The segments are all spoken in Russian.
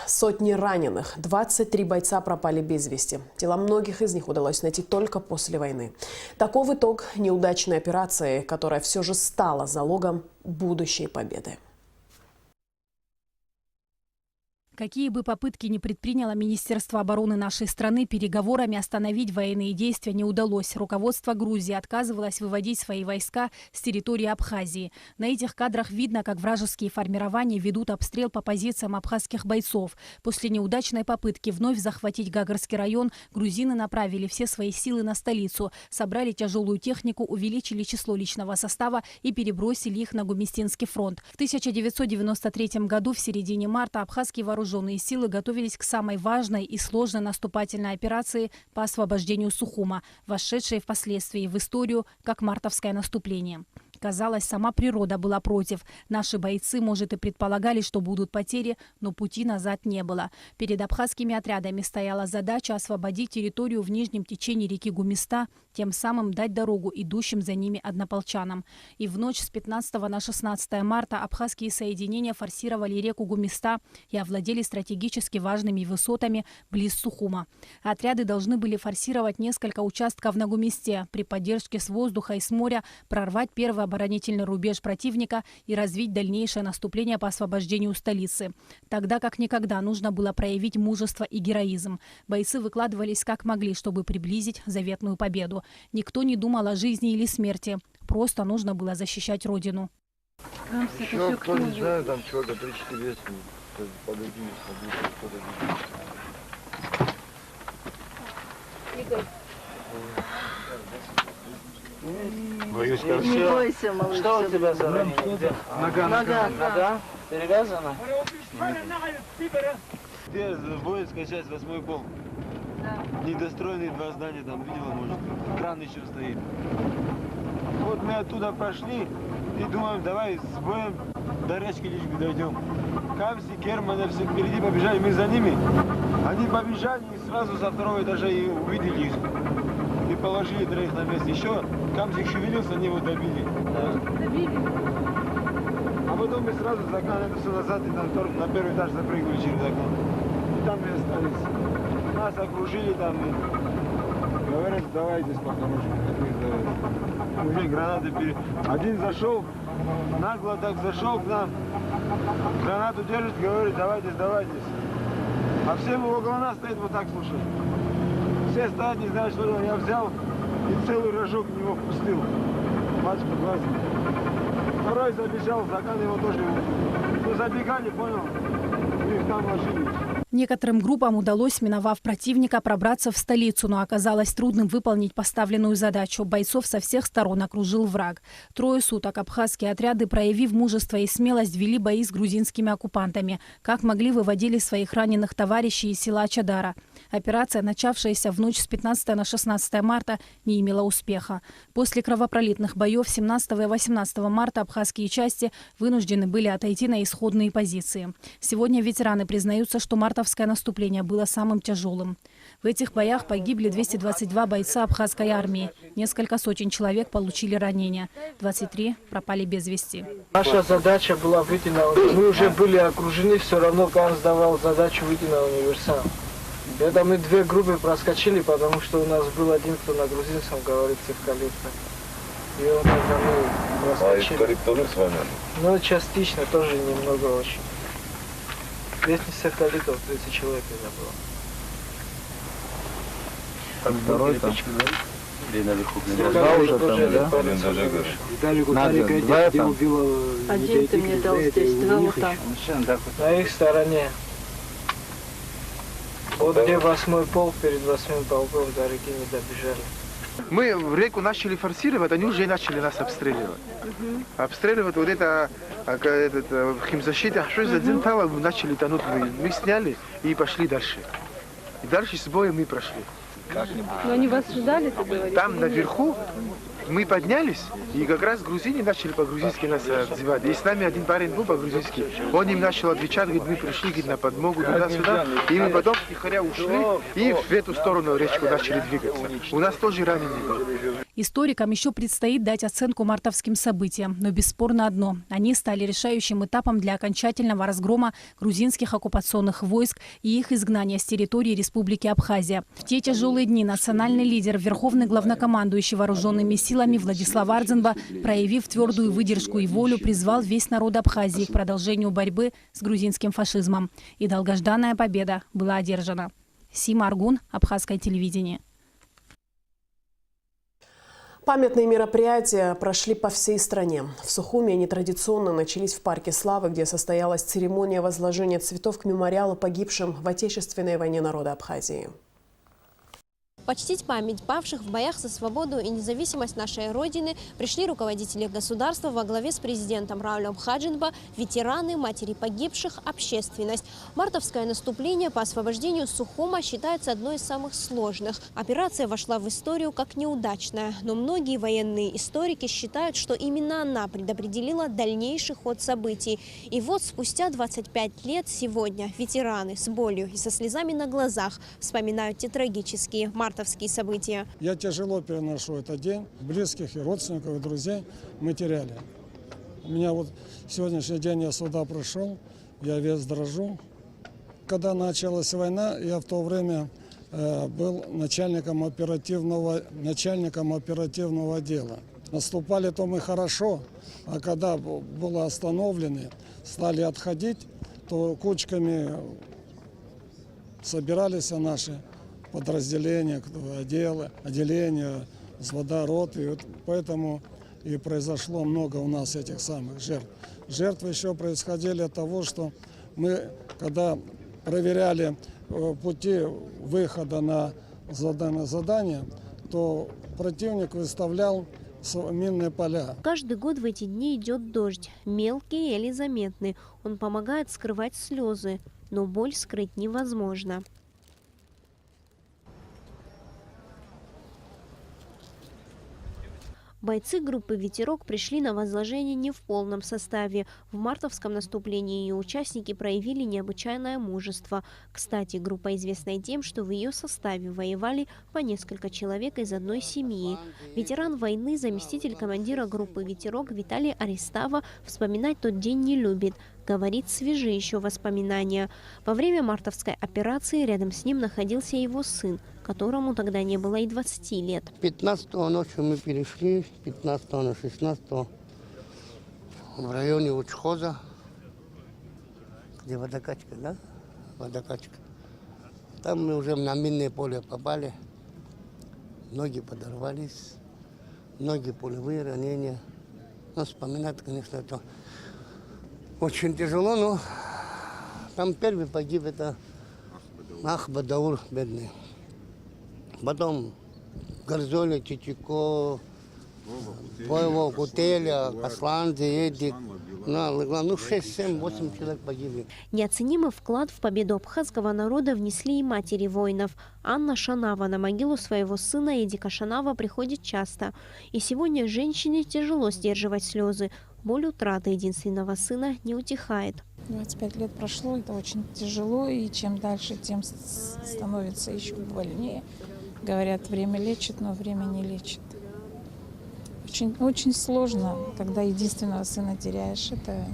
Сотни раненых, 23 бойца пропали без вести. Тела многих из них удалось найти только после войны. Таков итог неудачной операции, которая все же стала залогом будущей победы. Какие бы попытки ни предприняло Министерство обороны нашей страны, переговорами остановить военные действия не удалось. Руководство Грузии отказывалось выводить свои войска с территории Абхазии. На этих кадрах видно, как вражеские формирования ведут обстрел по позициям абхазских бойцов. После неудачной попытки вновь захватить Гагарский район, грузины направили все свои силы на столицу, собрали тяжелую технику, увеличили число личного состава и перебросили их на Гумистинский фронт. В 1993 году, в середине марта, абхазские вооруженные силы готовились к самой важной и сложной наступательной операции по освобождению Сухума, вошедшей впоследствии в историю как мартовское наступление. Казалось, сама природа была против. Наши бойцы, может, и предполагали, что будут потери, но пути назад не было. Перед абхазскими отрядами стояла задача освободить территорию в нижнем течении реки Гумиста, тем самым дать дорогу идущим за ними однополчанам. И в ночь с 15 на 16 марта абхазские соединения форсировали реку Гумиста и овладели стратегически важными высотами близ Сухума. Отряды должны были форсировать несколько участков на Гумисте, при поддержке с воздуха и с моря прорвать первый оборонительный рубеж противника и развить дальнейшее наступление по освобождению столицы. Тогда как никогда нужно было проявить мужество и героизм. Бойцы выкладывались как могли, чтобы приблизить заветную победу. Никто не думал о жизни или смерти. Просто нужно было защищать родину. Еще кто не знаю, там человека 3-4 вес, подойди, Игорь. Боюсь, не бойся, малыш. Что у тебя за ранение? Нога. Перевязана? Где воинская часть, 8-й полк? Да. Недостроенные 2 здания, там видела, может, кран еще стоит. Вот мы оттуда пошли и думаем, давай с боем до речки Лички дойдем. Камси, Керманы все впереди побежали, мы за ними. Они побежали и сразу со 2-го этажа и увидели их. И положили 3 на место. Еще Камзик шевелился, они его добили. Да. Добили? А потом мы сразу за окна, это все назад и на 1-й этаж запрыгнули через окно. И там мы остались. Нас окружили там и говорят, сдавайтесь по-хорошему. Уже гранаты Один зашел, нагло так зашел к нам, гранату держит, говорит, давайте, сдавайтесь. А все около нас стоят вот так, слушай. Все стоят, не знают, что делать. Я взял и целый рожок в него впустил. Мать под глазом. Второй забежал, закан его тоже. Ну, забегали, понял, их там ложились. Некоторым группам удалось, миновав противника, пробраться в столицу, но оказалось трудным выполнить поставленную задачу. Бойцов со всех сторон окружил враг. 3 суток абхазские отряды, проявив мужество и смелость, вели бои с грузинскими оккупантами. Как могли, выводили своих раненых товарищей из села Чадара. Операция, начавшаяся в ночь с 15 на 16 марта, не имела успеха. После кровопролитных боев 17 и 18 марта абхазские части вынуждены были отойти на исходные позиции. Сегодня ветераны признаются, что мартовское наступление было самым тяжелым. В этих боях погибли 222 бойца абхазской армии. Несколько сотен человек получили ранения. 23 пропали без вести. Наша задача была выйти на... Мы уже были окружены, все равно Ганс давал задачу выйти на универсам. Это мы 2 группы проскочили, потому что у нас был один, кто на грузинском говорит, цифкалипто. И он тогда мы проскочили. А эвкалипт тоже с вами? Ну, частично, тоже немного очень. Весь цифкалиптов 30 человек это было. Как второй там? Или наверху? Уже там, да? Один ты мне дал здесь, 2 вот там. На их стороне. Вот где 8-й полк, перед 8-м полком до реки не добежали. Мы в реку начали форсировать, они уже начали нас обстреливать. Обстреливать вот это химзащита, что за один талов начали тонуть. Мы сняли и пошли дальше. И дальше с боем мы прошли. Но они вас ждали, ты говоришь? Там наверху мы поднялись, и как раз грузины начали по-грузински нас отзывать. И с нами один парень был по-грузински. Он им начал отвечать, говорит, мы пришли, говорит, на подмогу туда-сюда. И мы потом тихоря ушли и в эту сторону речку начали двигаться. У нас тоже раненые были. Историкам еще предстоит дать оценку мартовским событиям. Но бесспорно одно – они стали решающим этапом для окончательного разгрома грузинских оккупационных войск и их изгнания с территории Республики Абхазия. В те тяжелые дни национальный лидер, верховный главнокомандующий вооруженными силами Владислав Ардзинба, проявив твердую выдержку и волю, призвал весь народ Абхазии к продолжению борьбы с грузинским фашизмом. И долгожданная победа была одержана. Сима Аргун, Абхазское телевидение. Памятные мероприятия прошли по всей стране. В Сухуми они традиционно начались в Парке Славы, где состоялась церемония возложения цветов к мемориалу погибшим в Отечественной войне народа Абхазии. Почтить память павших в боях за свободу и независимость нашей Родины пришли руководители государства во главе с президентом Раулем Хаджинба, ветераны, матери погибших, общественность. Мартовское наступление по освобождению Сухума считается одной из самых сложных. Операция вошла в историю как неудачная, но многие военные историки считают, что именно она предопределила дальнейший ход событий. И вот спустя 25 лет сегодня ветераны с болью и со слезами на глазах вспоминают те трагические мартовские события. Я тяжело переношу этот день. Близких и родственников, и друзей мы теряли. У меня вот сегодняшний день я сюда пришел, я весь дрожу. Когда началась война, я в то время был начальником оперативного дела. Наступали-то мы хорошо, а когда были остановлены, стали отходить, то кучками собирались наши подразделения, отделения, взвода, роты. И вот поэтому и произошло много у нас этих самых жертв. Жертвы еще происходили от того, что мы, когда проверяли пути выхода на задание, то противник выставлял минные поля. Каждый год в эти дни идет дождь, мелкий или заметный. Он помогает скрывать слезы, но боль скрыть невозможно. Бойцы группы «Ветерок» пришли на возложение не в полном составе. В мартовском наступлении ее участники проявили необычайное мужество. Кстати, группа известна тем, что в ее составе воевали по несколько человек из одной семьи. Ветеран войны, заместитель командира группы «Ветерок» Виталий Арестава вспоминать тот день не любит. Говорит, свежи еще воспоминания. Во время мартовской операции рядом с ним находился его сын, которому тогда не было и 20 лет. 15-го ночью мы перешли, 15 на 16 в районе Учхоза, где водокачка, да? Водокачка. Там мы уже на минное поле попали, ноги подорвались, ноги пулевые ранения. Ну, вспоминать, конечно, это очень тяжело, но там первый погиб, это Ахбадаур, бедный. Потом Горзоли, Чичико, Бойво, Кутеля, Асланцы, Эдик. Ну, 6, 7, 8 человек погибли. Неоценимый вклад в победу абхазского народа внесли и матери воинов. Анна Шанава на могилу своего сына Эдика Шанава приходит часто. И сегодня женщине тяжело сдерживать слезы. Боль утраты единственного сына не утихает. 25 лет прошло, это очень тяжело, и чем дальше, тем становится еще больнее. Говорят, время лечит, но время не лечит. Очень, очень сложно, когда единственного сына теряешь. Это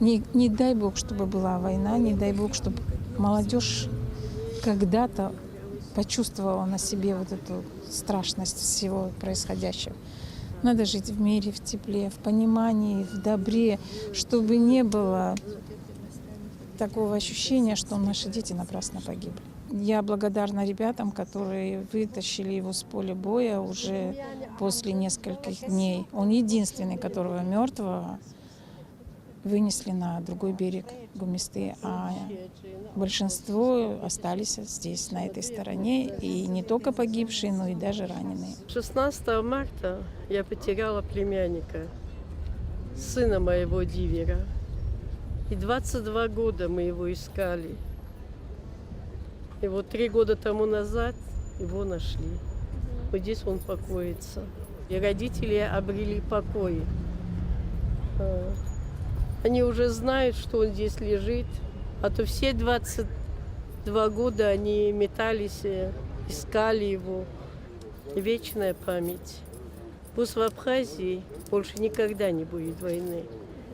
не дай Бог, чтобы была война, не дай Бог, чтобы молодежь когда-то почувствовала на себе вот эту страшность всего происходящего. Надо жить в мире, в тепле, в понимании, в добре, чтобы не было такого ощущения, что наши дети напрасно погибли. Я благодарна ребятам, которые вытащили его с поля боя уже после нескольких дней. Он единственный, которого мертвого вынесли на другой берег Гумисты, а большинство остались здесь, на этой стороне, и не только погибшие, но и даже раненые. 16 марта я потеряла племянника, сына моего дивера. И 22 года мы его искали. И вот 3 года тому назад его нашли. Вот здесь он покоится. И родители обрели покой. Они уже знают, что он здесь лежит. А то все 22 года они метались, искали его. Вечная память. Пусть в Абхазии больше никогда не будет войны.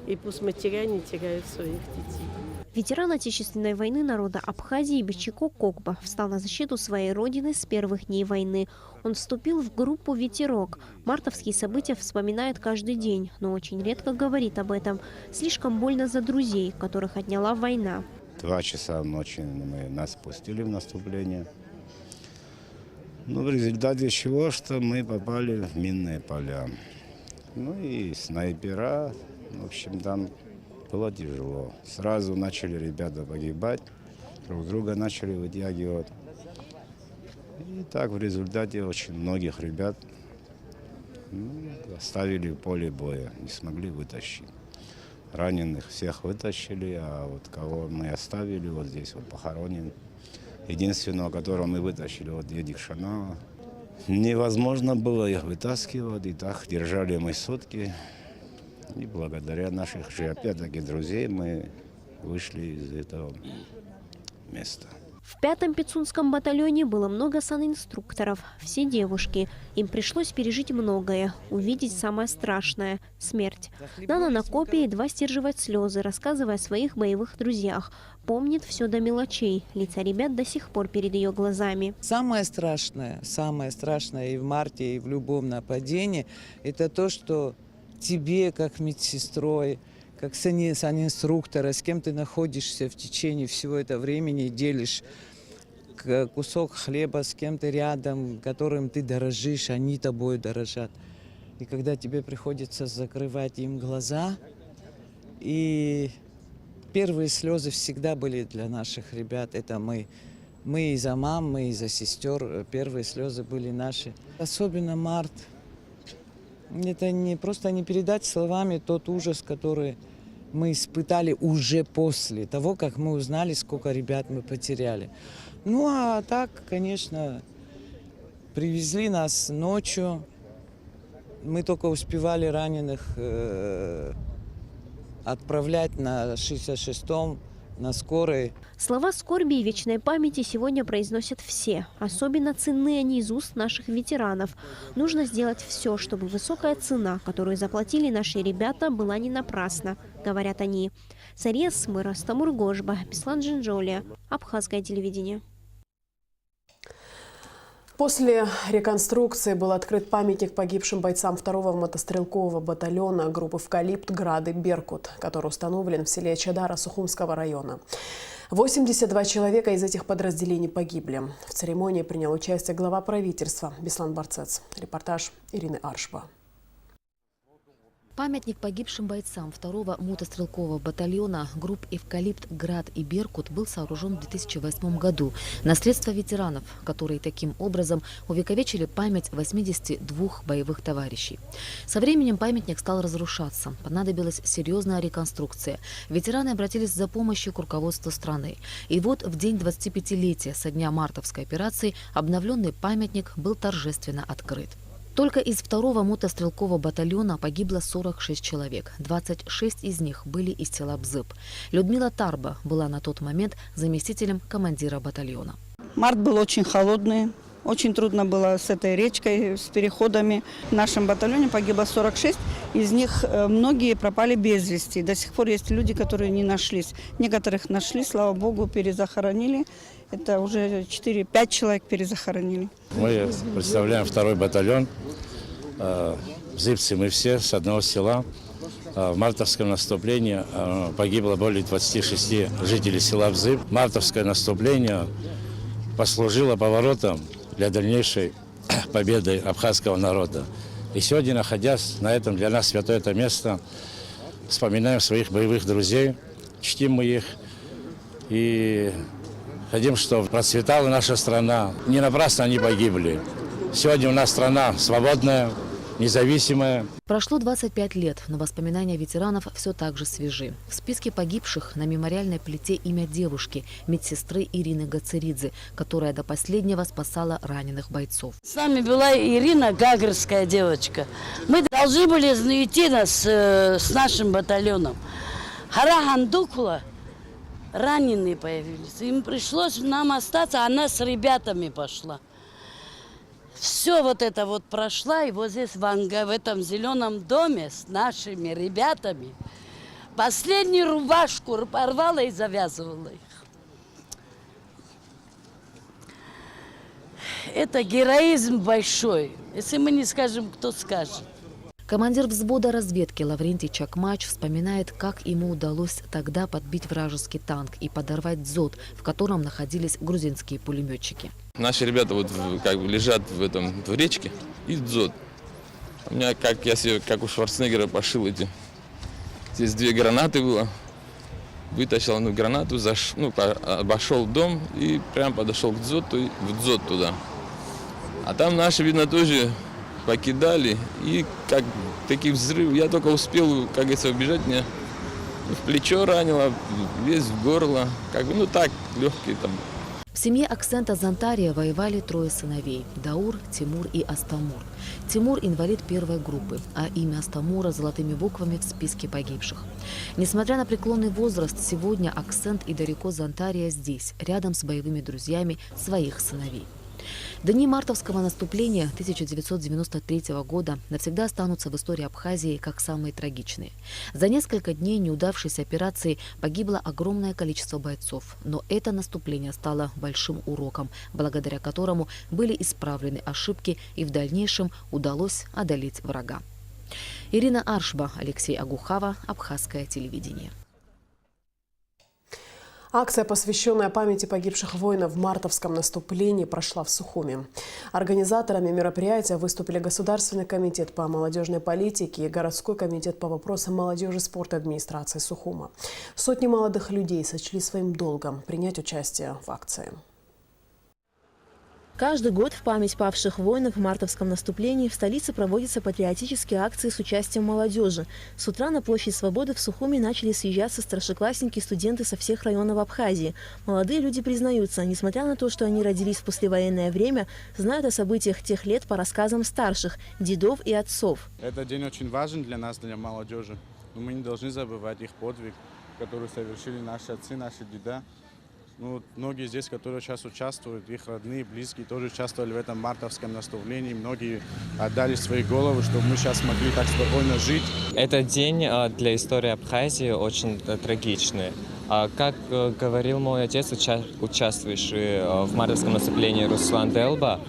И пусть матеря не теряют своих детей. Ветеран Отечественной войны народа Абхазии Бичико Кокба встал на защиту своей родины с первых дней войны. Он вступил в группу «Ветерок». Мартовские события вспоминает каждый день, но очень редко говорит об этом. Слишком больно за друзей, которых отняла война. 2 часа ночи нас пустили в наступление. В результате чего, что мы попали в минные поля. И снайпера, в общем, там было тяжело. Сразу начали ребята погибать, друг друга начали вытягивать. И так в результате очень многих ребят оставили в поле боя, не смогли вытащить. Раненых всех вытащили, а вот кого мы оставили, вот здесь вот похоронен. Единственного, которого мы вытащили, вот Едик Шанава. Невозможно было их вытаскивать, и так держали мы сутки. И благодаря наших же, опять-таки, друзей мы вышли из этого места. В 5-м Пицунском батальоне было много санинструкторов, все девушки. Им пришлось пережить многое, увидеть самое страшное – смерть. Нана на копии едва сдерживает слезы, рассказывая о своих боевых друзьях. Помнит все до мелочей. Лица ребят до сих пор перед ее глазами. Самое страшное и в марте, и в любом нападении – это то, что тебе, как медсестрой, как санинструктора, с кем ты находишься в течение всего этого времени, делишь кусок хлеба с кем-то рядом, которым ты дорожишь, они тобой дорожат. И когда тебе приходится закрывать им глаза, и первые слезы всегда были для наших ребят, это мы. Мы и за мам, мы и за сестер, первые слезы были наши. Особенно март. Это не просто не передать словами тот ужас, который мы испытали уже после того, как мы узнали, сколько ребят мы потеряли. А так, конечно, привезли нас ночью. Мы только успевали раненых отправлять на 66-м, на скорой. Слова скорби и вечной памяти сегодня произносят все. Особенно ценны они из уст наших ветеранов. Нужно сделать все, чтобы высокая цена, которую заплатили наши ребята, была не напрасна, говорят они. Сария Смыра, Стамур Гожба, Беслан Джинджолия, Абхазское телевидение. После реконструкции был открыт памятник погибшим бойцам 2-го мотострелкового батальона группы «Эвкалипт», «Град» и «Беркут», который установлен в селе Чадара Сухумского района. 82 человека из этих подразделений погибли. В церемонии принял участие глава правительства Беслан Барцец. Репортаж Ирины Аршба. Памятник погибшим бойцам 2-го мотострелкового батальона групп «Эвкалипт», «Град» и «Беркут» был сооружен в 2008 году. Наследство ветеранов, которые таким образом увековечили память 82 боевых товарищей. Со временем памятник стал разрушаться. Понадобилась серьезная реконструкция. Ветераны обратились за помощью к руководству страны. И вот в день 25-летия со дня мартовской операции обновленный памятник был торжественно открыт. Только из 2-го мотострелкового батальона погибло 46 человек. 26 из них были из села Бзып. Людмила Тарба была на тот момент заместителем командира батальона. Март был очень холодный. Очень трудно было с этой речкой, с переходами. В нашем батальоне погибло 46. Из них многие пропали без вести. До сих пор есть люди, которые не нашлись. Некоторых нашли, слава богу, перезахоронили. Это уже 4-5 человек перезахоронили. Мы представляем 2-й батальон. Бзыбцы мы все с одного села. В мартовском наступлении погибло более 26 жителей села Бзып. Мартовское наступление послужило поворотом для дальнейшей победы абхазского народа. И сегодня, находясь на этом для нас святое это место, вспоминаем своих боевых друзей, чтим мы их и хотим, чтобы процветала наша страна. Не напрасно они погибли. Сегодня у нас страна свободная, независимая. Прошло 25 лет, но воспоминания ветеранов все так же свежи. В списке погибших на мемориальной плите имя девушки, медсестры Ирины Гацеридзе, которая до последнего спасала раненых бойцов. С нами была Ирина, гагарская девочка. Мы должны были идти с нашим батальоном. Харахандукла, раненые появились. Им пришлось нам остаться, она с ребятами пошла. Все вот это вот прошла, и вот здесь в этом зеленом доме с нашими ребятами последнюю рубашку порвала и завязывала их. Это героизм большой. Если мы не скажем, кто скажет. Командир взвода разведки Лаврентий Чакмач вспоминает, как ему удалось тогда подбить вражеский танк и подорвать дзот, в котором находились грузинские пулеметчики. Наши ребята вот как бы лежат в речке и дзот. У меня, я себе, как у Шварценеггера, пошил эти. Здесь 2 гранаты было. Вытащил одну гранату, обошел дом и прям подошел к дзоту, в дзот туда. А там наши, видно, тоже покидали, и как такие взрывы. Я только успел, как говорится, убежать, меня в плечо ранило, весь в горло, так, легкие там. В семье Аксента Зантария воевали 3 сыновей – Даур, Тимур и Астамур. Тимур – инвалид 1-й группы, а имя Астамура золотыми буквами в списке погибших. Несмотря на преклонный возраст, сегодня Аксент и Дарико Зантария здесь, рядом с боевыми друзьями своих сыновей. Дни мартовского наступления 1993 года навсегда останутся в истории Абхазии как самые трагичные. За несколько дней неудавшейся операции погибло огромное количество бойцов, но это наступление стало большим уроком, благодаря которому были исправлены ошибки и в дальнейшем удалось одолеть врага. Ирина Аршба, Алексей Агухава, Абхазское телевидение. Акция, посвященная памяти погибших воинов в мартовском наступлении, прошла в Сухуми. Организаторами мероприятия выступили Государственный комитет по молодежной политике и Городской комитет по вопросам молодежи, спорта и администрации Сухума. Сотни молодых людей сочли своим долгом принять участие в акции. Каждый год в память павших воинов в мартовском наступлении в столице проводятся патриотические акции с участием молодежи. С утра на площадь Свободы в Сухуми начали съезжаться старшеклассники и студенты со всех районов Абхазии. Молодые люди признаются, несмотря на то, что они родились в послевоенное время, знают о событиях тех лет по рассказам старших, дедов и отцов. Этот день очень важен для нас, для молодежи. Но мы не должны забывать их подвиг, который совершили наши отцы, наши деда. Многие здесь, которые сейчас участвуют, их родные, близкие, тоже участвовали в этом мартовском наступлении. Многие отдали свои головы, чтобы мы сейчас могли так спокойно жить. Этот день для истории Абхазии очень трагичный. Как говорил мой отец, участвующий в мартовском наступлении Руслан Делба,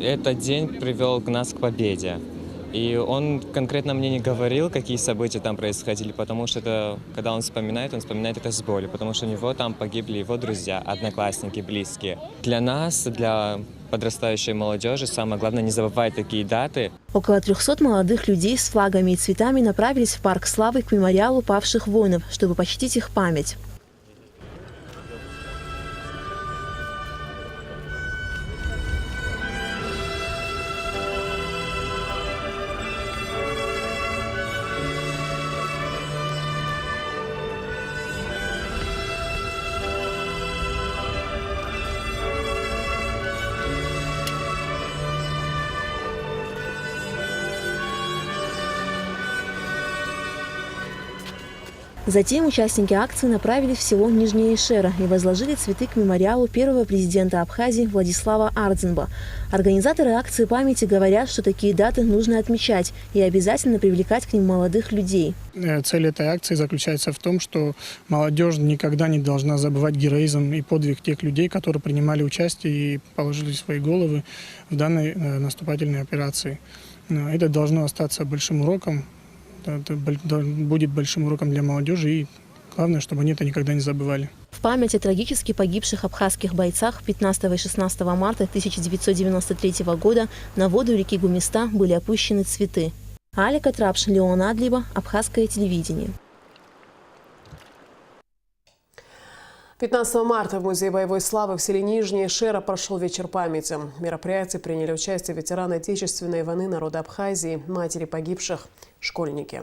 этот день привел нас к победе. И он конкретно мне не говорил, какие события там происходили, потому что когда он вспоминает это с болью, потому что у него там погибли его друзья, одноклассники, близкие. Для нас, для подрастающей молодежи, самое главное не забывать такие даты. Около 300 молодых людей с флагами и цветами направились в Парк Славы к мемориалу павших воинов, чтобы почтить их память. Затем участники акции направились в село Нижняя Ишера и возложили цветы к мемориалу первого президента Абхазии Владислава Ардзинба. Организаторы акции памяти говорят, что такие даты нужно отмечать и обязательно привлекать к ним молодых людей. Цель этой акции заключается в том, что молодежь никогда не должна забывать героизм и подвиг тех людей, которые принимали участие и положили свои головы в данной наступательной операции. Это должно остаться большим уроком. Это будет большим уроком для молодежи, и главное, чтобы они это никогда не забывали. В память о трагически погибших абхазских бойцах 15 и 16 марта 1993 года на воду реки Гумиста были опущены цветы. Алика Трапш, Леон Адлиба, Абхазское телевидение. 15 марта в Музее боевой славы в селе Нижняя Шера прошел вечер памяти. В мероприятии приняли участие ветераны Отечественной войны народа Абхазии, матери погибших, школьники.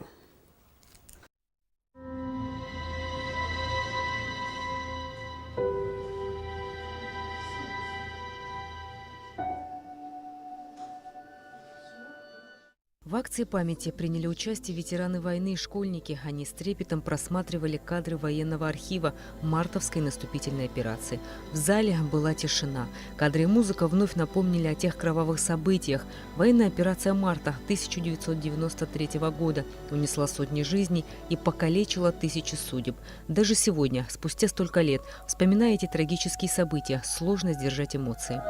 В акции памяти приняли участие ветераны войны и школьники. Они с трепетом просматривали кадры военного архива мартовской наступительной операции. В зале была тишина. Кадры и музыка вновь напомнили о тех кровавых событиях. Военная операция марта 1993 года унесла сотни жизней и покалечила тысячи судеб. Даже сегодня, спустя столько лет, вспоминая эти трагические события, сложно сдержать эмоции.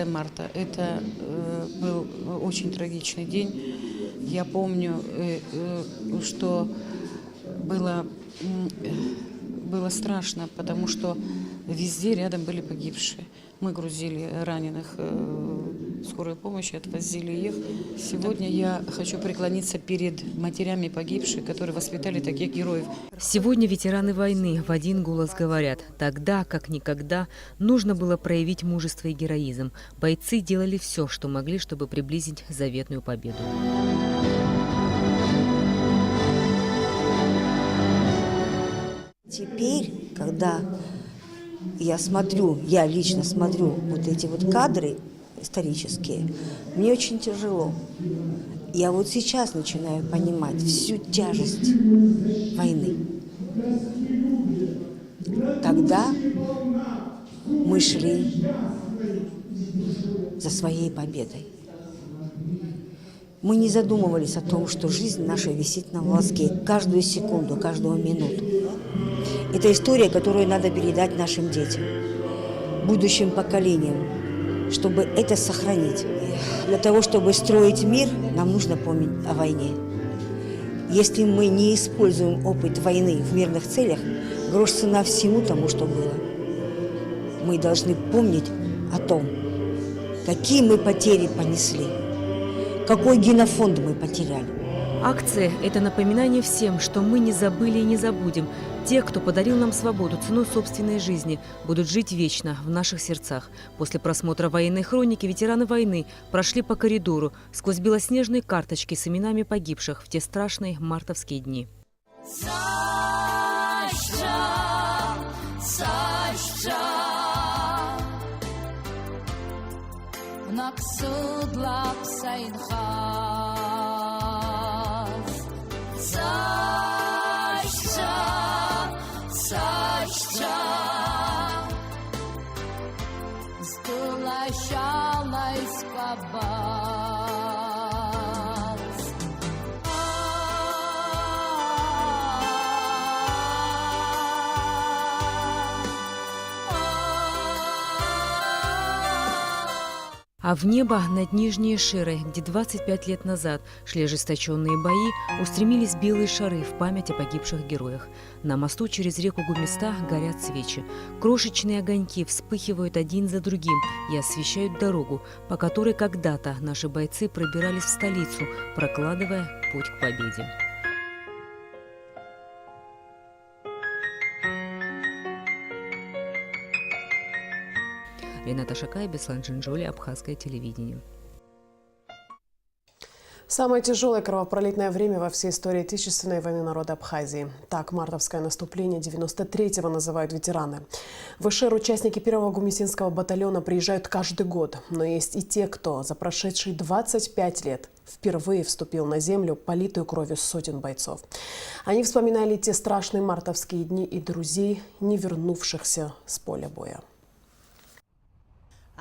Марта – это был очень трагичный день. Я помню, что было страшно, потому что везде рядом были погибшие. Мы грузили раненых в скорую помощь, отвозили их. Сегодня я хочу преклониться перед матерями погибших, которые воспитали таких героев. Сегодня ветераны войны в один голос говорят: тогда, как никогда, нужно было проявить мужество и героизм. Бойцы делали все, что могли, чтобы приблизить заветную победу. Теперь, когда я лично смотрю вот эти вот кадры исторические, мне очень тяжело. Я вот сейчас начинаю понимать всю тяжесть войны. Тогда мы шли за своей победой. Мы не задумывались о том, что жизнь наша висит на волоске каждую секунду, каждую минуту. Это история, которую надо передать нашим детям, будущим поколениям, чтобы это сохранить. Для того, чтобы строить мир, нам нужно помнить о войне. Если мы не используем опыт войны в мирных целях, грош цена всему тому, что было. Мы должны помнить о том, какие мы потери понесли, какой генофонд мы потеряли. Акция – это напоминание всем, что мы не забыли и не забудем. Те, кто подарил нам свободу ценой собственной жизни, будут жить вечно в наших сердцах. После просмотра военной хроники ветераны войны прошли по коридору сквозь белоснежные карточки с именами погибших в те страшные мартовские дни. А в небо над Нижней Шерой, где 25 лет назад шли ожесточенные бои, устремились белые шары в память о погибших героях. На мосту через реку Гумиста горят свечи. Крошечные огоньки вспыхивают один за другим и освещают дорогу, по которой когда-то наши бойцы пробирались в столицу, прокладывая путь к победе. Рената Шакай, Беслан Джинджоли, Абхазское телевидение. Самое тяжелое кровопролитное время во всей истории Отечественной войны народа Абхазии. Так мартовское наступление 93-го называют ветераны. В Ишер участники 1-го гумисинского батальона приезжают каждый год. Но есть и те, кто за прошедшие 25 лет впервые вступил на землю, политую кровью сотен бойцов. Они вспоминали те страшные мартовские дни и друзей, не вернувшихся с поля боя.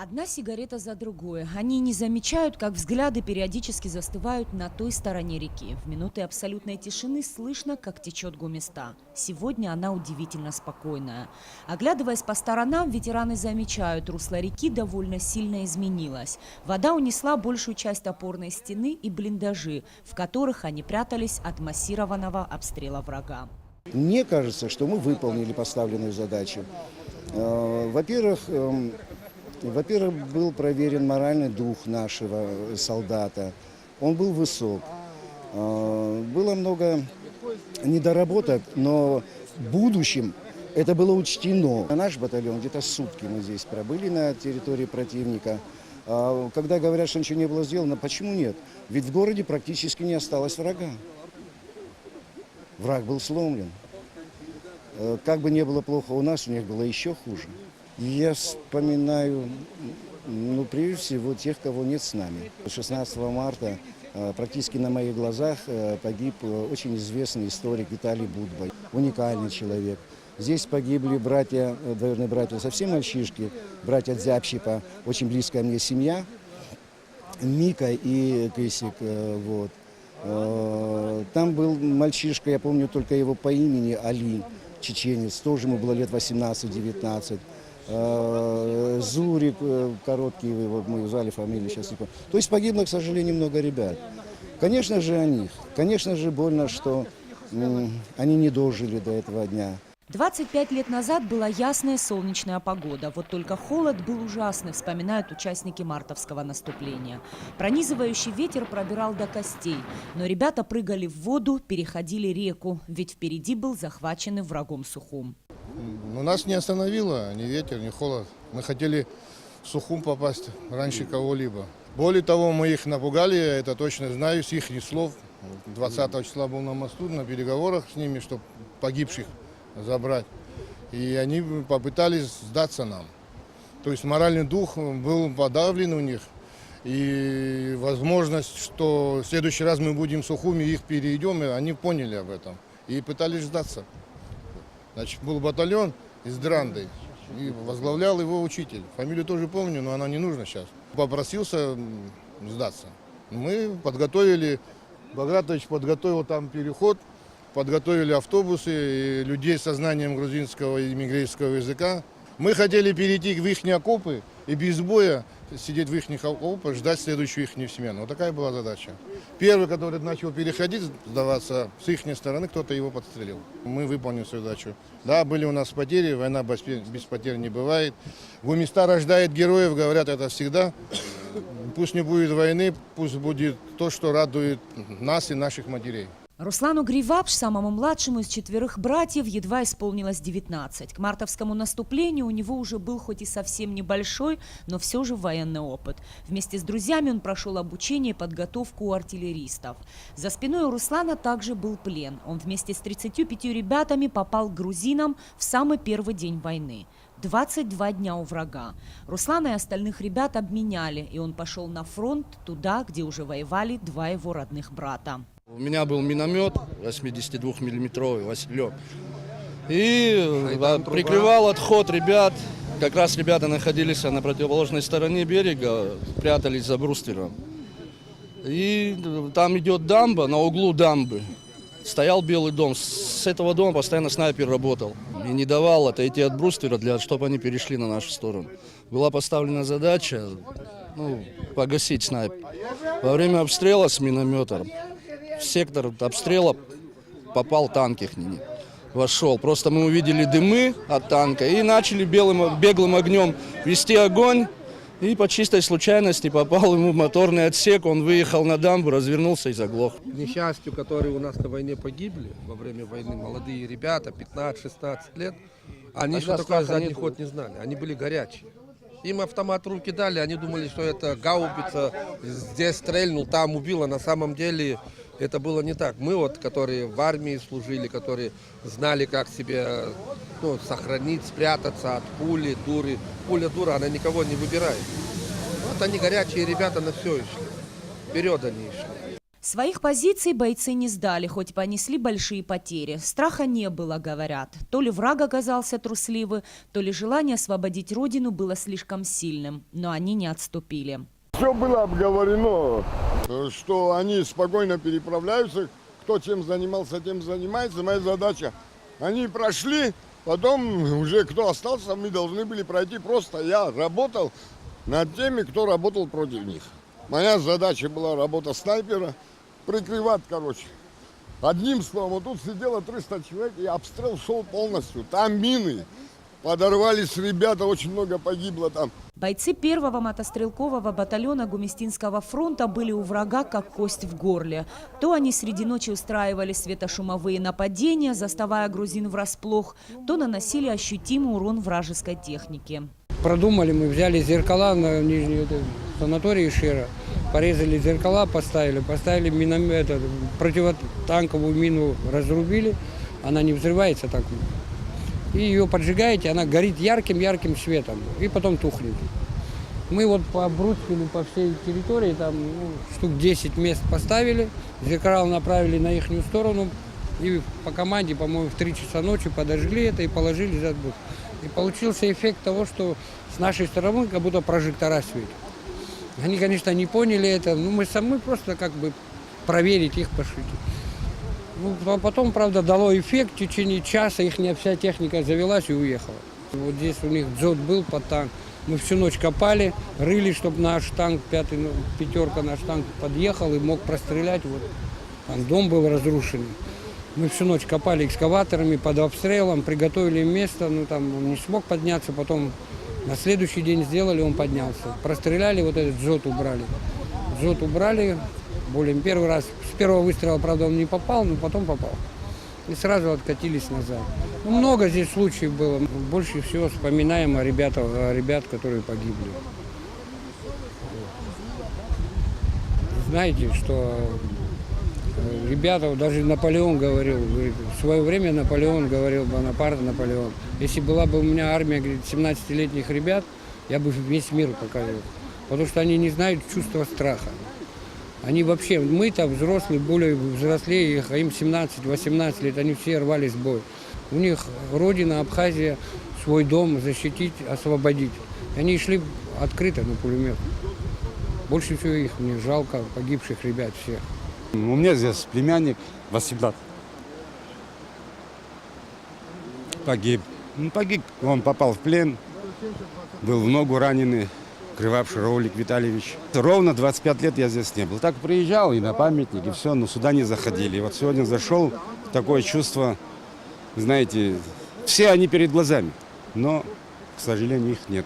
Одна сигарета за другой. Они не замечают, как взгляды периодически застывают на той стороне реки. В минуты абсолютной тишины слышно, как течет Гуместа. Сегодня она удивительно спокойная. Оглядываясь по сторонам, ветераны замечают, русло реки довольно сильно изменилось. Вода унесла большую часть опорной стены и блиндажи, в которых они прятались от массированного обстрела врага. Мне кажется, что мы выполнили поставленную задачу. Во-первых, был проверен моральный дух нашего солдата. Он был высок. Было много недоработок, но в будущем это было учтено. Наш батальон где-то сутки мы здесь пробыли на территории противника. Когда говорят, что ничего не было сделано, почему нет? Ведь в городе практически не осталось врага. Враг был сломлен. Как бы не было плохо у нас, у них было еще хуже. Я вспоминаю, прежде всего, тех, кого нет с нами. 16 марта практически на моих глазах погиб очень известный историк Виталий Будбай. Уникальный человек. Здесь погибли братья, двоюродные братья, совсем мальчишки, братья Дзяпщипа, очень близкая мне семья, Мика и Кысик. Вот. Там был мальчишка, я помню только его по имени, Али, чеченец, тоже ему было лет 18-19. Зурик, короткий, его мы звали фамилию, сейчас не помню. То есть погибло, к сожалению, много ребят. Конечно же о них, конечно же больно, что они не дожили до этого дня. 25 лет назад была ясная солнечная погода. Вот только холод был ужасный, вспоминают участники мартовского наступления. Пронизывающий ветер пробирал до костей. Но ребята прыгали в воду, переходили реку, ведь впереди был захваченный врагом Сухум. Но нас не остановило ни ветер, ни холод. Мы хотели в Сухум попасть раньше кого-либо. Более того, мы их напугали, я это точно знаю, с их слов. 20 числа был на мосту, на переговорах с ними, чтобы погибших забрать. И они попытались сдаться нам. То есть моральный дух был подавлен у них. И возможность, что в следующий раз мы будем в Сухуме, их перейдем, и они поняли об этом. И пытались сдаться. Значит, был батальон из Дранды, и возглавлял его учитель. Фамилию тоже помню, но она не нужна сейчас. Попросился сдаться. Мы подготовили, Багратович подготовил там переход, подготовили автобусы и людей со знанием грузинского и мигрейского языка. Мы хотели перейти в их окопы и без боя сидеть в их окопах, ждать следующую их смену. Вот такая была задача. Первый, который начал переходить, сдаваться, с их стороны кто-то его подстрелил. Мы выполнили свою задачу. Да, были у нас потери, война без потерь не бывает. Гуместа рождает героев, говорят это всегда. Пусть не будет войны, пусть будет то, что радует нас и наших матерей. Руслану Гривапш, самому младшему из 4 братьев, едва исполнилось 19. К мартовскому наступлению у него уже был хоть и совсем небольшой, но все же военный опыт. Вместе с друзьями он прошел обучение и подготовку у артиллеристов. За спиной у Руслана также был плен. Он вместе с 35 ребятами попал к грузинам в самый первый день войны. 22 дня у врага. Руслана и остальных ребят обменяли, и он пошел на фронт, туда, где уже воевали 2 его родных брата. У меня был миномет 82-миллиметровый, Василек. И прикрывал отход ребят. Как раз ребята находились на противоположной стороне берега, прятались за бруствером. И там идет дамба, на углу дамбы стоял Белый дом. С этого дома постоянно снайпер работал. И не давал отойти от бруствера, чтобы они перешли на нашу сторону. Была поставлена задача погасить снайпер. Во время обстрела с миномета в сектор обстрела попал танк их, вошел. Просто мы увидели дымы от танка и начали беглым огнем вести огонь. И по чистой случайности попал ему в моторный отсек, он выехал на дамбу, развернулся и заглох. К несчастью, которые у нас на войне погибли, во время войны молодые ребята, 15-16 лет, они что такое задний ход не знали, они были горячие. Им автомат в руки дали, они думали, что это гаубица, здесь стрельнул, там убил, а на самом деле это было не так. Мы которые в армии служили, которые знали, как себя сохранить, спрятаться от пули, дуры. Пуля дура, она никого не выбирает. Вот они горячие ребята на все шли. Вперед они шли. Своих позиций бойцы не сдали, хоть понесли большие потери. Страха не было, говорят. То ли враг оказался трусливый, то ли желание освободить родину было слишком сильным. Но они не отступили. Все было обговорено, что они спокойно переправляются. Кто чем занимался, тем занимается. Моя задача. Они прошли, потом уже кто остался, мы должны были пройти. Просто я работал над теми, кто работал против них. Моя задача была работа снайпера, прикрывать, короче. Одним словом, вот тут сидело 300 человек, и обстрел шел полностью. Там мины, подорвались ребята, очень много погибло там. Бойцы первого мотострелкового батальона Гуместинского фронта были у врага как кость в горле. То они среди ночи устраивали светошумовые нападения, заставая грузин врасплох, то наносили ощутимый урон вражеской технике. Продумали, мы взяли зеркала на нижней санатории Шира, порезали зеркала, поставили миномет, противотанковую мину разрубили, она не взрывается так. И ее поджигаете, она горит ярким светом и потом тухнет. Мы вот побрускали по всей территории, там штук 10 мест поставили, зеркала направили на их сторону и по команде, по-моему, в 3 часа ночи подожгли это и положили за бок. И получился эффект того, что с нашей стороны как будто прожектора светят. Они, конечно, не поняли это, но мы просто как бы проверить их пошли. Ну, а потом, правда, дало эффект, в течение часа их вся техника завелась и уехала. Вот здесь у них дзот был под танк. Мы всю ночь копали, рыли, чтобы наш танк, пятерка наш танк подъехал и мог прострелять. Вот. Там дом был разрушенный. Мы всю ночь копали экскаваторами под обстрелом, приготовили им место, но там он не смог подняться, потом на следующий день сделали, он поднялся. Простреляли, вот этот дзот убрали. Дзот убрали, первый раз, с первого выстрела, правда, он не попал, но потом попал. И сразу откатились назад. Ну, много здесь случаев было. Больше всего вспоминаем о ребят, которые погибли. Знаете, что ребята, даже Наполеон говорил, говорит, в свое время Наполеон говорил, Бонапарт, Наполеон, если была бы у меня армия, говорит, 17-летних ребят, я бы весь мир покорил. Потому что они не знают чувства страха. Они вообще, мы-то взрослые, более взрослее их, а им 17-18 лет, они все рвались в бой. У них родина, Абхазия, свой дом защитить, освободить. И они шли открыто на пулемет. Больше всего их мне жалко, погибших ребят всех. У меня здесь племянник 18. Погиб. Погиб, он попал в плен, был в ногу раненый. Крывавший Ровлик Витальевич. Ровно 25 лет я здесь не был. Так приезжал и на памятник, и все, но сюда не заходили. И вот сегодня зашел, такое чувство, знаете, все они перед глазами, но, к сожалению, их нет.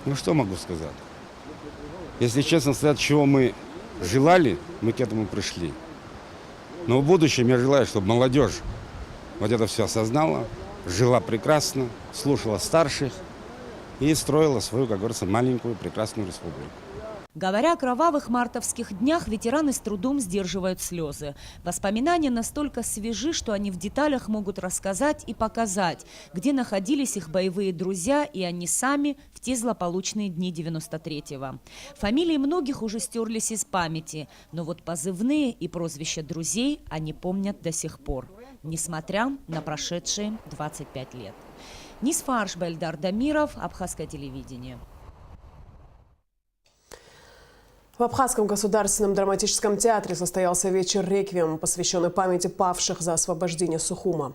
Ну, что могу сказать? Если честно сказать, чего мы желали, мы к этому пришли. Но в будущем я желаю, чтобы молодежь вот это все осознала, жила прекрасно, слушала старших, и строила свою, как говорится, маленькую прекрасную республику. Говоря о кровавых мартовских днях, ветераны с трудом сдерживают слезы. Воспоминания настолько свежи, что они в деталях могут рассказать и показать, где находились их боевые друзья и они сами в те злополучные дни 93-го. Фамилии многих уже стерлись из памяти, но вот позывные и прозвища друзей они помнят до сих пор, несмотря на прошедшие 25 лет. Нисфа Аршба, Эльдар Дамиров, Абхазское телевидение. В Абхазском государственном драматическом театре состоялся вечер реквием, посвященный памяти павших за освобождение Сухума.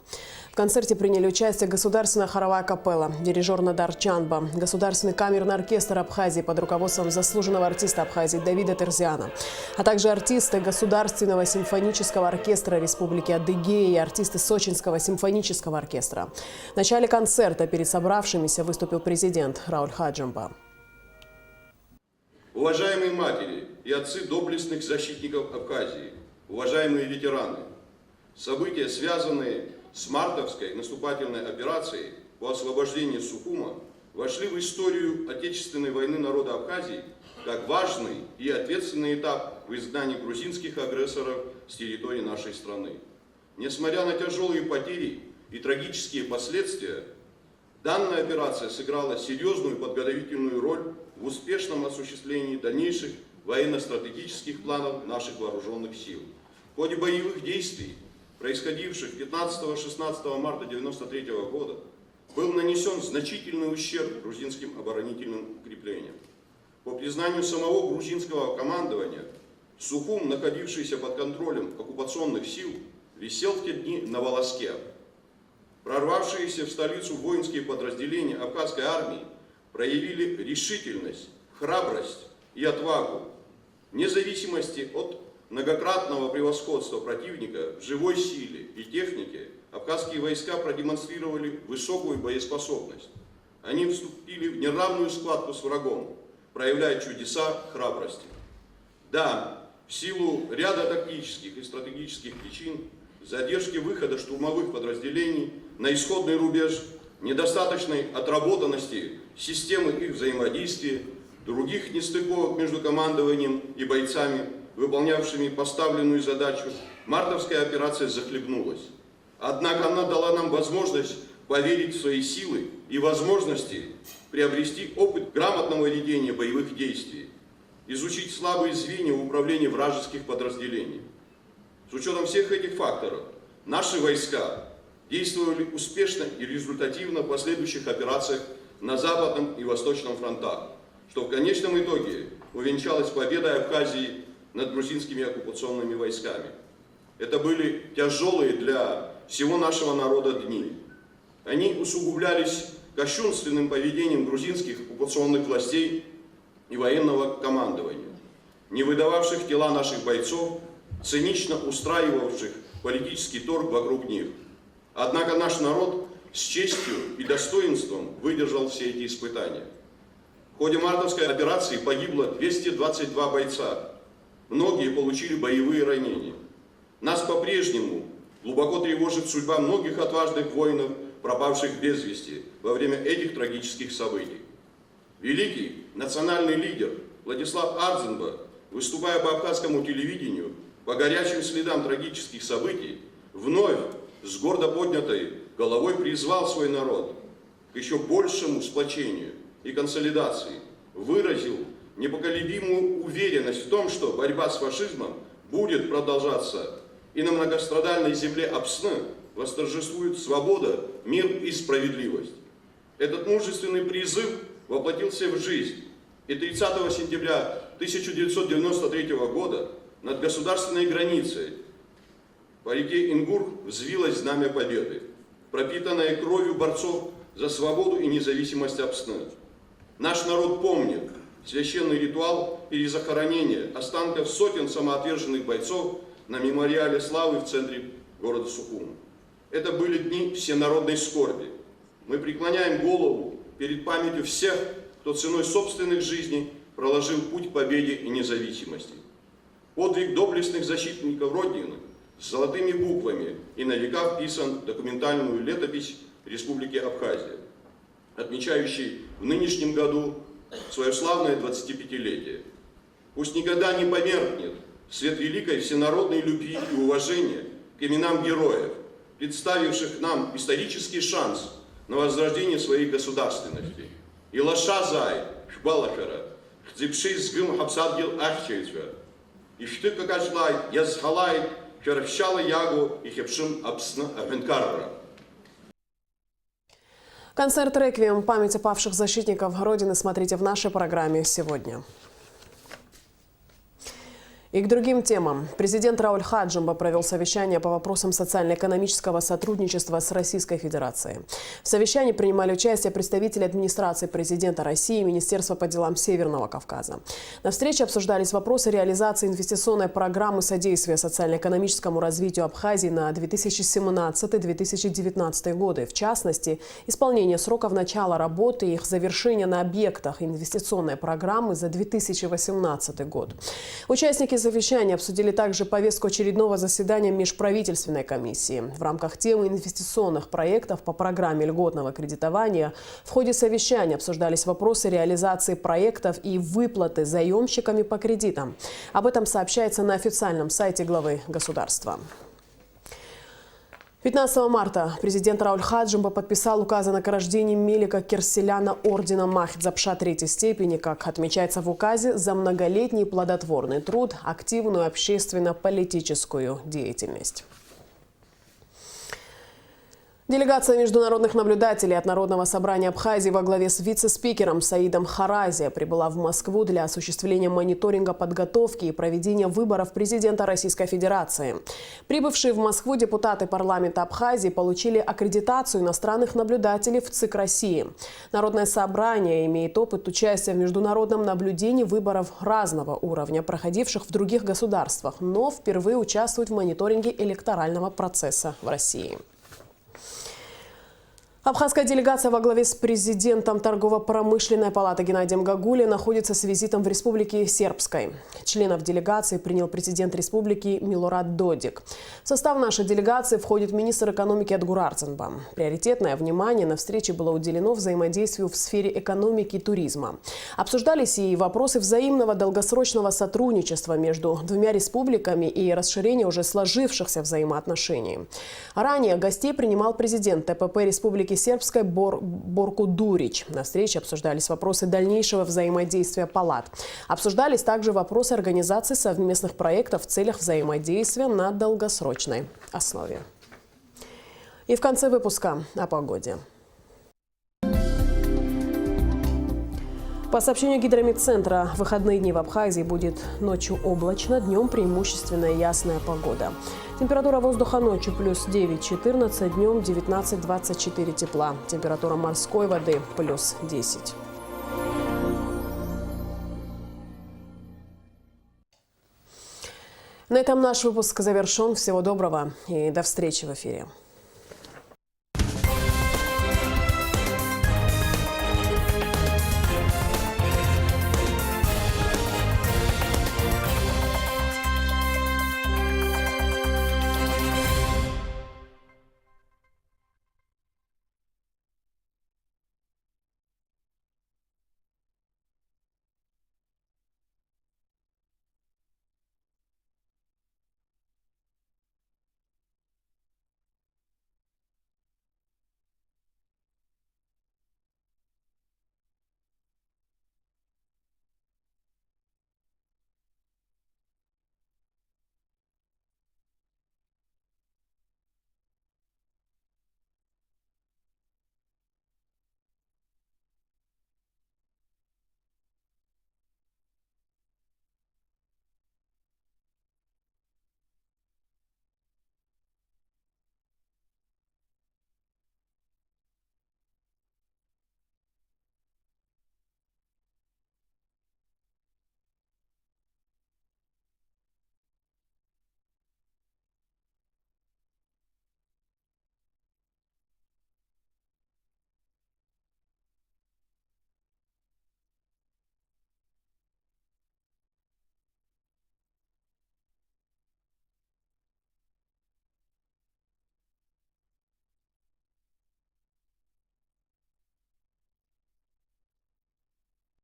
В концерте приняли участие Государственная хоровая капелла, дирижер Надар Чанба, Государственный камерный оркестр Абхазии под руководством заслуженного артиста Абхазии Давида Терзиана, а также артисты Государственного симфонического оркестра Республики Адыгея и артисты Сочинского симфонического оркестра. В начале концерта перед собравшимися выступил президент Рауль Хаджимба. Уважаемые матери и отцы доблестных защитников Абхазии, уважаемые ветераны, события, связанные с мартовской наступательной операцией по освобождению Сухума, вошли в историю Отечественной войны народа Абхазии как важный и ответственный этап в изгнании грузинских агрессоров с территории нашей страны. Несмотря на тяжелые потери и трагические последствия, данная операция сыграла серьезную подготовительную роль в успешном осуществлении дальнейших военно-стратегических планов наших вооруженных сил. В ходе боевых действий, происходивших 15-16 марта 1993 года, был нанесен значительный ущерб грузинским оборонительным укреплениям. По признанию самого грузинского командования, Сухум, находившийся под контролем оккупационных сил, висел в те дни на волоске. Прорвавшиеся в столицу воинские подразделения Абхазской армии проявили решительность, храбрость и отвагу, вне зависимости от многократного превосходства противника в живой силе и технике. Абхазские войска продемонстрировали высокую боеспособность. Они вступили в неравную схватку с врагом, проявляя чудеса храбрости. Да, в силу ряда тактических и стратегических причин, задержки выхода штурмовых подразделений на исходный рубеж, недостаточной отработанности системы их взаимодействия, других нестыковок между командованием и бойцами, выполнявшими поставленную задачу, мартовская операция захлебнулась. Однако она дала нам возможность поверить в свои силы и возможности приобрести опыт грамотного ведения боевых действий, изучить слабые звенья в управлении вражеских подразделений. С учетом всех этих факторов, наши войска действовали успешно и результативно в последующих операциях на Западном и Восточном фронтах, что в конечном итоге увенчалось победой Абхазии над грузинскими оккупационными войсками. Это были тяжелые для всего нашего народа дни. Они усугублялись кощунственным поведением грузинских оккупационных властей и военного командования, не выдававших тела наших бойцов, цинично устраивавших политический торг вокруг них. Однако наш народ с честью и достоинством выдержал все эти испытания. В ходе мартовской операции погибло 222 бойца. Многие получили боевые ранения. Нас по-прежнему глубоко тревожит судьба многих отважных воинов, пропавших без вести во время этих трагических событий. Великий национальный лидер Владислав Ардзинба, выступая по абхазскому телевидению по горячим следам трагических событий, вновь с гордо поднятой головой призвал свой народ к еще большему сплочению и консолидации, выразил непоколебимую уверенность в том, что борьба с фашизмом будет продолжаться, и на многострадальной земле Апсны восторжествует свобода, мир и справедливость. Этот мужественный призыв воплотился в жизнь, и 30 сентября 1993 года над государственной границей по реке Ингур взвилось знамя победы, пропитанное кровью борцов за свободу и независимость Апсны. Наш народ помнит священный ритуал перезахоронения останков сотен самоотверженных бойцов на мемориале славы в центре города Сухума. Это были дни всенародной скорби. Мы преклоняем голову перед памятью всех, кто ценой собственных жизней проложил путь к победе и независимости. Подвиг доблестных защитников Родины с золотыми буквами и на века вписан в документальную летопись Республики Абхазия, отмечающей в нынешнем году свое славное 25-летие. Пусть никогда не померкнет свет великой всенародной любви и уважения к именам героев, представивших нам исторический шанс на возрождение своей государственности. И лашазай, шбалахара, хзипши сгым хапсадгил ахчейчва, и штыка качлай, язхалай, червщала ягу и хепшим абсна авенкарра. Концерт «Реквием» памяти павших защитников Родины смотрите в нашей программе сегодня. И к другим темам. Президент Рауль Хаджимба провел совещание по вопросам социально-экономического сотрудничества с Российской Федерацией. В совещании принимали участие представители администрации президента России и Министерства по делам Северного Кавказа. На встрече обсуждались вопросы реализации инвестиционной программы содействия социально-экономическому развитию Абхазии на 2017-2019 годы. В частности, исполнение сроков начала работы и их завершения на объектах инвестиционной программы за 2018 год. Участники совещания обсудили также повестку очередного заседания межправительственной комиссии. В рамках темы инвестиционных проектов по программе льготного кредитования в ходе совещания обсуждались вопросы реализации проектов и выплаты заемщиками по кредитам. Об этом сообщается на официальном сайте главы государства. 15 марта президент Рауль Хаджимба подписал указ о награждении Мелика Керселяна ордена Махидзапша III степени, как отмечается в указе, за многолетний плодотворный труд, активную общественно-политическую деятельность. Делегация международных наблюдателей от Народного собрания Абхазии во главе с вице-спикером Саидом Харази прибыла в Москву для осуществления мониторинга подготовки и проведения выборов президента Российской Федерации. Прибывшие в Москву депутаты парламента Абхазии получили аккредитацию иностранных наблюдателей в ЦИК России. Народное собрание имеет опыт участия в международном наблюдении выборов разного уровня, проходивших в других государствах, но впервые участвует в мониторинге электорального процесса в России. Абхазская делегация во главе с президентом Торгово-промышленной палаты Геннадием Гагули находится с визитом в Республике Сербской. Членов делегации принял президент республики Милорад Додик. В состав нашей делегации входит министр экономики Эдгур Арценбам. Приоритетное внимание на встрече было уделено взаимодействию в сфере экономики и туризма. Обсуждались и вопросы взаимного долгосрочного сотрудничества между двумя республиками и расширения уже сложившихся взаимоотношений. Ранее гостей принимал президент ТПП Республики Сербской Борко Дурич. На встрече обсуждались вопросы дальнейшего взаимодействия палат. Обсуждались также вопросы организации совместных проектов в целях взаимодействия на долгосрочной основе. И в конце выпуска о погоде. По сообщению Гидромедцентра, в выходные дни в Абхазии будет ночью облачно, днем преимущественно ясная погода. Температура воздуха ночью плюс 9-14, днем 19-24 тепла. Температура морской воды плюс 10. На этом наш выпуск завершен. Всего доброго и до встречи в эфире.